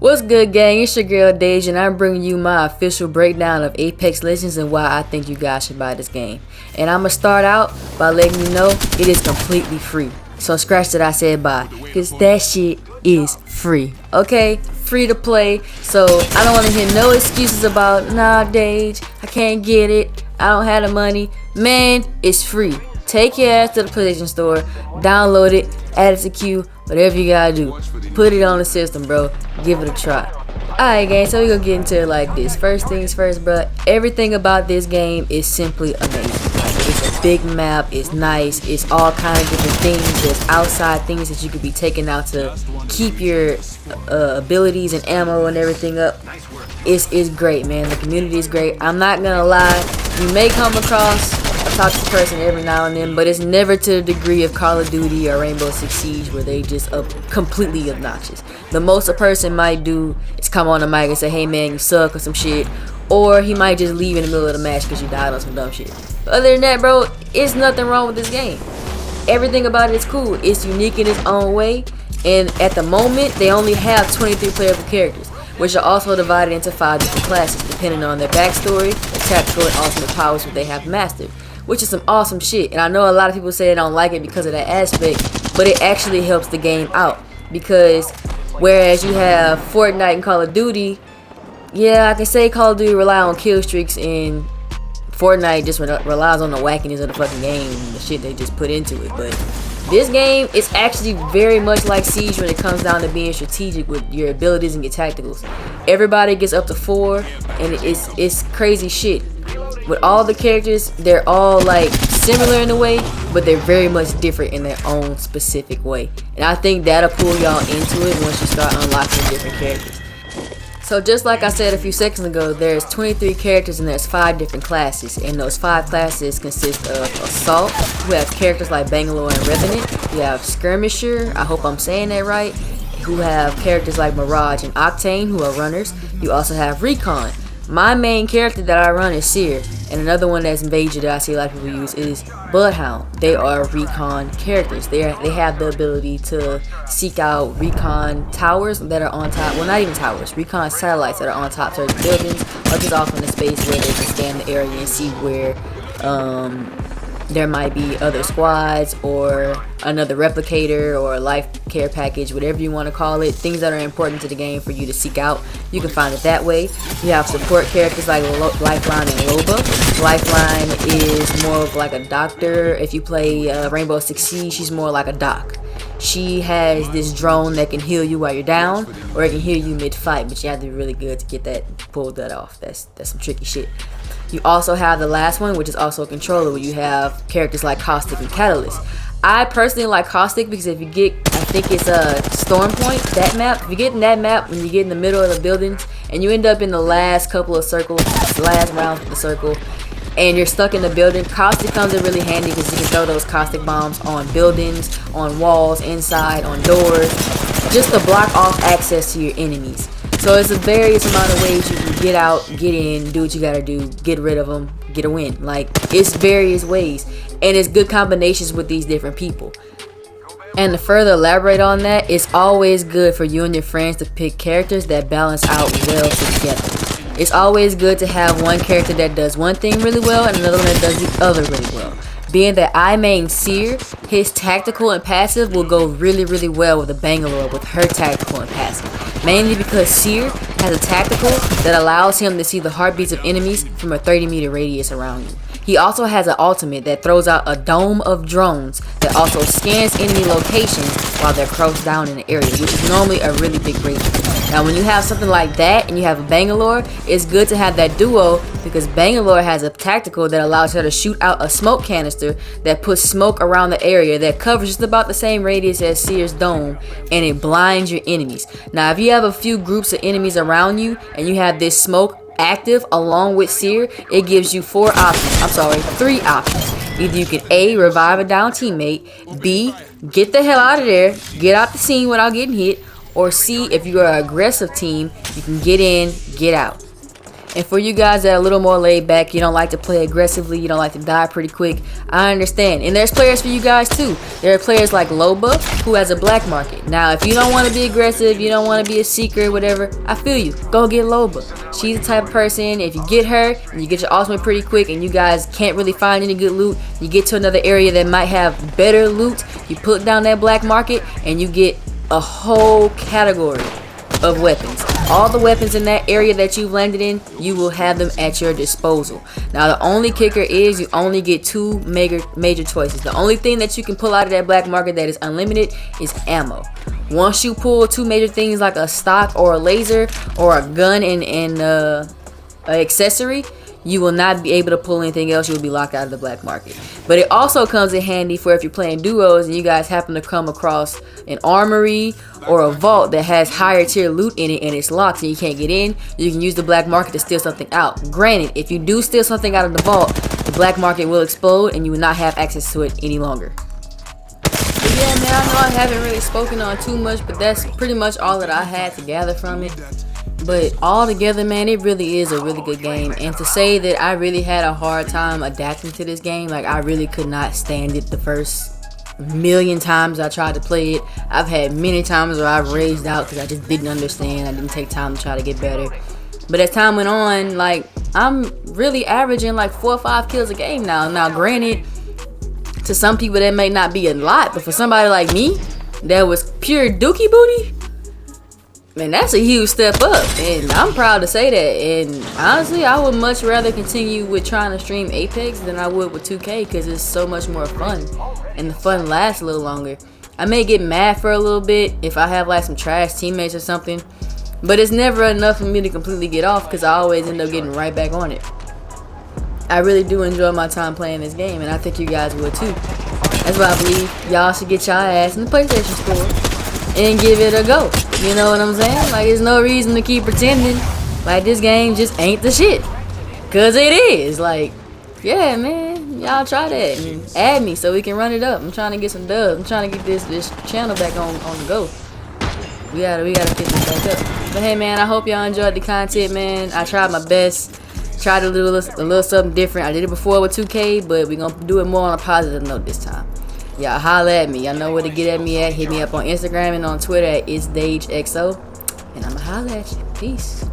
What's good, gang? It's your girl Dej, and I'm bringing you my official breakdown of Apex Legends and why I think you guys should buy this game. And I'm gonna start out by letting you know it is completely free. So scratch that I said buy, cause that shit is free. Okay, free to play. So I don't want to hear no excuses about nah, Dej, I can't get it, I don't have the money. Man, it's free. Take your ass to the PlayStation Store, download it, add it to queue, whatever you gotta do. Put it on the system, bro. Give it a try. Alright, gang, so we gonna get into it like this. First things first, bro. Everything about this game is simply amazing. Like, it's a big map, it's nice, it's all kind of different things. There's outside things that you could be taking out to keep your abilities and ammo and everything up. It's great, man. The community is great. I'm not gonna lie, you may come across a toxic person every now and then, but it's never to the degree of Call of Duty or Rainbow Six Siege where they just completely obnoxious. The most a person might do is come on the mic and say, hey man, you suck or some shit, or he might just leave in the middle of the match because you died on some dumb shit. But other than that, bro, it's nothing wrong with this game. Everything about it is cool. It's unique in its own way, and at the moment they only have 23 playable characters, which are also divided into 5 different classes depending on their backstory, their tactical and ultimate powers that they have mastered, which is some awesome shit. And I know a lot of people say they don't like it because of that aspect, but it actually helps the game out, because whereas you have Fortnite and Call of Duty, yeah, I can say Call of Duty rely on kill streaks and Fortnite just relies on the wackiness of the fucking game and the shit they just put into it. But this game is actually very much like Siege when it comes down to being strategic with your abilities and your tacticals. Everybody gets up to 4, and it's crazy shit. With all the characters, they're all like similar in a way, but they're very much different in their own specific way. And I think that'll pull y'all into it once you start unlocking different characters. So just like I said a few seconds ago, there's 23 characters and there's 5 different classes. And those 5 classes consist of Assault, who have characters like Bangalore and Revenant. You have Skirmisher, I hope I'm saying that right, who have characters like Mirage and Octane, who are runners. You also have Recon. My main character that I run is Seer, and another one that's major that I see a lot of people use is Bloodhound. They are recon characters. They have the ability to seek out recon towers that are on top, well, not even towers, recon satellites that are on top of certain buildings, or just off in the space where they can scan the area and see where there might be other squads or another replicator or a life care package, whatever you want to call it, things that are important to the game for you to seek out. You can find it that way. You have support characters like Lifeline and Loba. Lifeline is more of like a doctor. If you play Rainbow Six Siege, she's more like a doc. She has this drone that can heal you while you're down, or it can heal you mid-fight, but you have to be really good to get that, pull that off. That's some tricky shit. You also have the last one, which is also a controller, where you have characters like Caustic and Catalyst. I personally like Caustic because if you get, I think it's a Storm Point, that map. If you get in that map, when you get in the middle of the buildings and you end up in the last couple of circles, last round of the circle, and you're stuck in the building, Caustic comes in really handy because you can throw those Caustic bombs on buildings, on walls, inside, on doors, just to block off access to your enemies. So it's a various amount of ways you can get out, get in, do what you gotta do, get rid of them, get a win. Like, it's various ways, and it's good combinations with these different people. And to further elaborate on that, it's always good for you and your friends to pick characters that balance out well together. It's always good to have one character that does one thing really well and another one that does the other really well. Being that I main Seer, his tactical and passive will go really, really well with the Bangalore with her tactical and passive. Mainly because Seer has a tactical that allows him to see the heartbeats of enemies from a 30-meter radius around you. He also has an ultimate that throws out a dome of drones that also scans enemy locations while they're crouched down in the area, which is normally a really big radius. Now when you have something like that and you have a Bangalore, it's good to have that duo because Bangalore has a tactical that allows her to shoot out a smoke canister that puts smoke around the area that covers just about the same radius as Seer's dome, and it blinds your enemies. Now if you have a few groups of enemies around you and you have this smoke active along with Seer, it gives you 3 options. Either you can A, revive a down teammate, B, get the hell out of there, get out the scene without getting hit, or C, if you are an aggressive team, you can get in, get out. And for you guys that are a little more laid back, you don't like to play aggressively, you don't like to die pretty quick, I understand. And there's players for you guys too. There are players like Loba who has a black market. Now, if you don't want to be aggressive, you don't want to be a seeker, whatever, I feel you. Go get Loba. She's the type of person, if you get her and you get your ultimate pretty quick and you guys can't really find any good loot, you get to another area that might have better loot, you put down that black market and you get a whole category of weapons. All the weapons in that area that you've landed in, you will have them at your disposal. Now the only kicker is you only get 2 major choices. The only thing that you can pull out of that black market that is unlimited is ammo. Once you pull 2 major things like a stock or a laser or a gun and an accessory, you will not be able to pull anything else. You will be locked out of the black market. But it also comes in handy for if you're playing duos and you guys happen to come across an armory or a vault that has higher tier loot in it and it's locked and you can't get in. You can use the black market to steal something out. Granted, if you do steal something out of the vault, the black market will explode and you will not have access to it any longer. But yeah, man, I know I haven't really spoken on too much, but that's pretty much all that I had to gather from it. But all together, man, it really is a really good game. And to say that I really had a hard time adapting to this game, like I really could not stand it the first million times I tried to play it. I've had many times where I've raged out because I just didn't understand. I didn't take time to try to get better. But as time went on, like I'm really averaging like 4 or 5 kills a game now. Now, granted, to some people that may not be a lot, but for somebody like me that was pure dookie booty, man, that's a huge step up, and I'm proud to say that. And honestly, I would much rather continue with trying to stream Apex than I would with 2K because it's so much more fun, and the fun lasts a little longer. I may get mad for a little bit if I have like some trash teammates or something, but it's never enough for me to completely get off because I always end up getting right back on it. I really do enjoy my time playing this game, and I think you guys would too. That's why I believe y'all should get y'all ass in the PlayStation Store and give it a go. You know what I'm saying? Like, there's no reason to keep pretending like this game just ain't the shit. Cause it is. Like, yeah, man, y'all try that and add me so we can run it up. I'm trying to get some dubs. I'm trying to get this channel back on the go. We gotta get this back up. But hey, man, I hope y'all enjoyed the content, man. I tried my best. Tried a little something different. I did it before with 2K, but we're gonna do it more on a positive note this time. Y'all holla at me. Y'all know where to get at me at. Hit me up on Instagram and on Twitter at ItsDageXO. And I'ma holla at you. Peace.